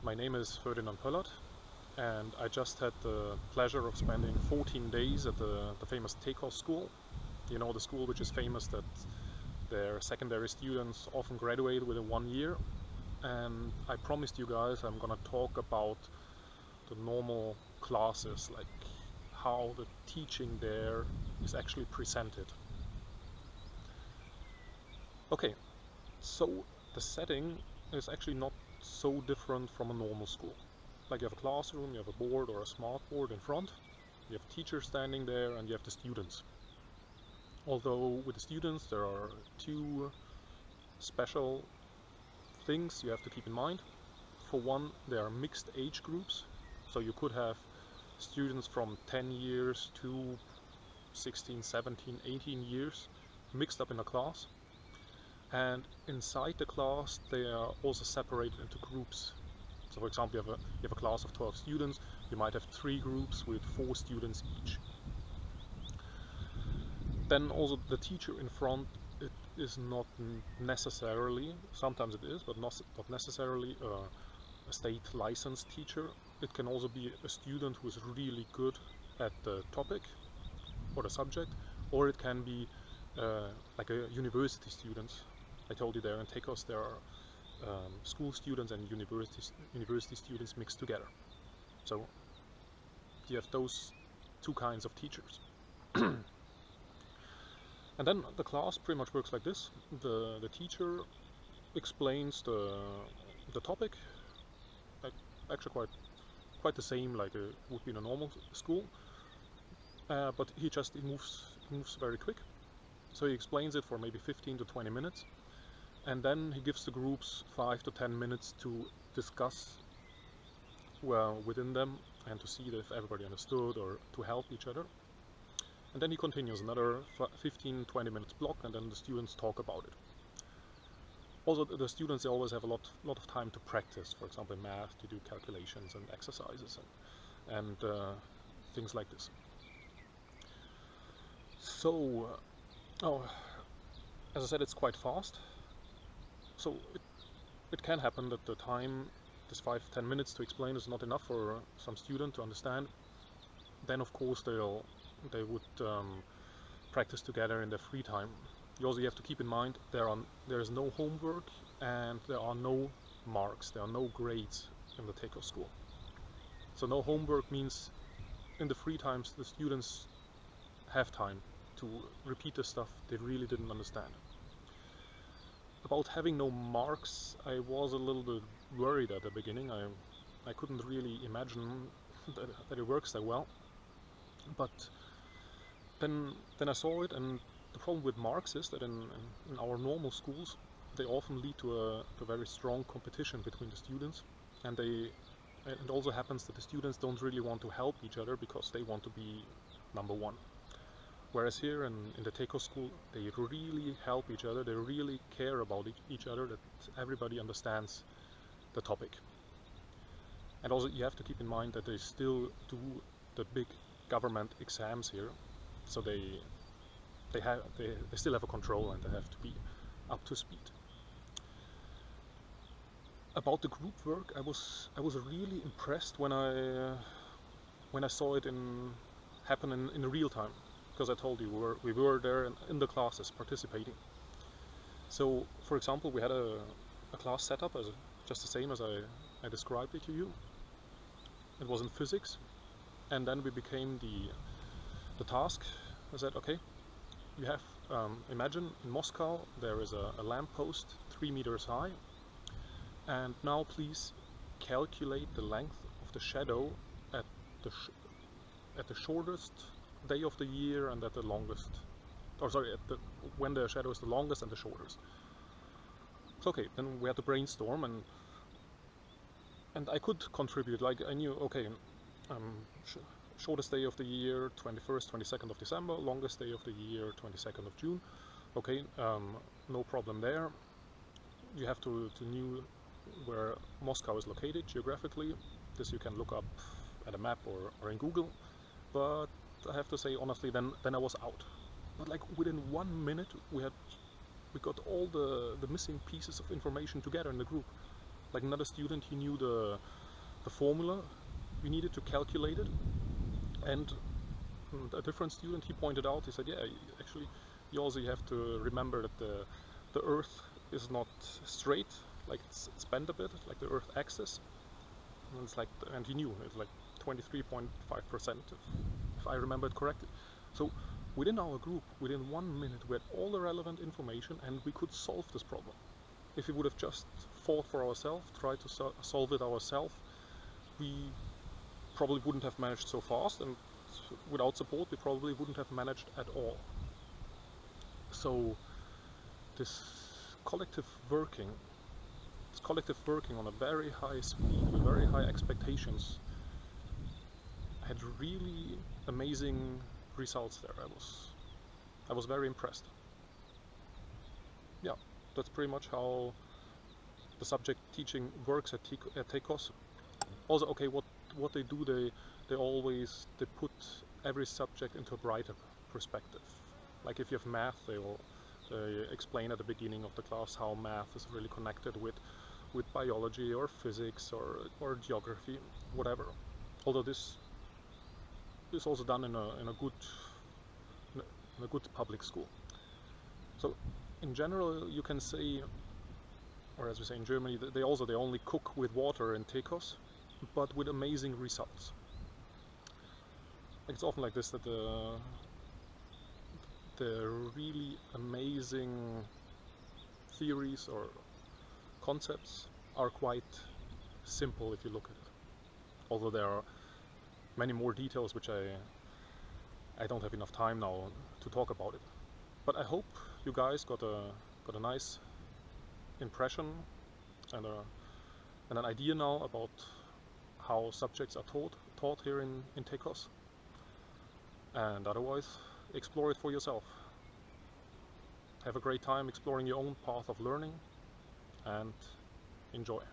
My name is Ferdinand and I just had the pleasure of spending 14 days at the famous Tekos school. You know, the school which is famous that their secondary students often graduate within 1 year. And I promised you guys I'm gonna talk about the normal classes, like how the teaching there is actually presented. Okay, so the setting is actually not so different from a normal school. Like you have a classroom, you have a board or a smart board in front, you have a teacher standing there, and you have the students. Although with the students there are two special things you have to keep in mind. For one, there are mixed age groups, so you could have students from 10 years to 16, 17, 18 years mixed up in a class. And inside the class they are also separated into groups. So for example, you have a class of 12 students, you might have 3 groups with 4 students each. Then also the teacher in front, it is not necessarily, sometimes it is, but not necessarily a state licensed teacher. It can also be a student who is really good at the topic or the subject, or it can be like a university student. I told you there in Tekos there are school students and university students mixed together. So you have those two kinds of teachers. And then the class pretty much works like this. The teacher explains the topic, actually quite the same like it would be in a normal school, but he moves very quick. So he explains it for maybe 15 to 20 minutes. And then he gives the groups 5 to 10 minutes to discuss within them and to see if everybody understood or to help each other. And then he continues another 15-20 minutes block, and then the students talk about it. Also, the students, they always have a lot of time to practice, for example in math, to do calculations and exercises and things like this. So, as I said, it's quite fast. So it can happen that the time, this 5-10 minutes to explain, is not enough for some student to understand. Then of course they would practice together in their free time. You also have to keep in mind there is no homework and there are no marks, there are no grades in the Tekos school. So no homework means in the free times the students have time to repeat the stuff they really didn't understand. About having no marks, I was a little bit worried at the beginning. I couldn't really imagine that it works that well. But then I saw it, and the problem with marks is that in our normal schools, they often lead to a very strong competition between the students, and it also happens that the students don't really want to help each other because they want to be number one. Whereas here in the Tekos school, they really help each other, they really care about each other, that everybody understands the topic. And also you have to keep in mind that they still do the big government exams here, so they still have a control and they have to be up to speed. About the group work, I was really impressed when I saw it happen in real time. Because I told you we were there in the classes participating. So, for example, we had a class setup as just the same as I described it to you. It was in physics, and then we became the task. I said, okay, you have imagine in Moscow there is a lamppost 3 meters high, and now please calculate the length of the shadow at the shortest day of the year and at the longest, or sorry, when the shadow is the longest and the shortest. So okay, then we had to brainstorm, and I could contribute. Like I knew, okay, shortest day of the year 21st, 22nd of December, longest day of the year 22nd of June. Okay, no problem there. You have to know where Moscow is located geographically. This you can look up at a map or in Google. But I have to say honestly, then I was out. But like within 1 minute we got all the missing pieces of information together in the group. Like another student, he knew the formula we needed to calculate it, and a different student, he pointed out, he said, yeah, actually you also have to remember that the Earth is not straight, like it's bent a bit, like the Earth axis, and it's like, and he knew it's like 23.5%, if I remember it correctly. So within our group, within 1 minute, we had all the relevant information and we could solve this problem. If we would have just fought for ourselves, tried to solve it ourselves, we probably wouldn't have managed so fast, and without support we probably wouldn't have managed at all. So this collective working on a very high speed with very high expectations had really amazing results there. I was very impressed. Yeah, that's pretty much how the subject teaching works at Tekos. Also, okay, what they do, they put every subject into a brighter perspective. Like if you have math, they explain at the beginning of the class how math is really connected with biology or physics or geography, whatever. Although this is also done in a good public school. So in general, you can say, or as we say in Germany, they only cook with water in Tekos, but with amazing results. It's often like this, that the really amazing theories or concepts are quite simple if you look at it. Although there are many more details which I don't have enough time now to talk about it. But I hope you guys got a nice impression and an idea now about how subjects are taught here in Tekos. And otherwise, explore it for yourself. Have a great time exploring your own path of learning and enjoy.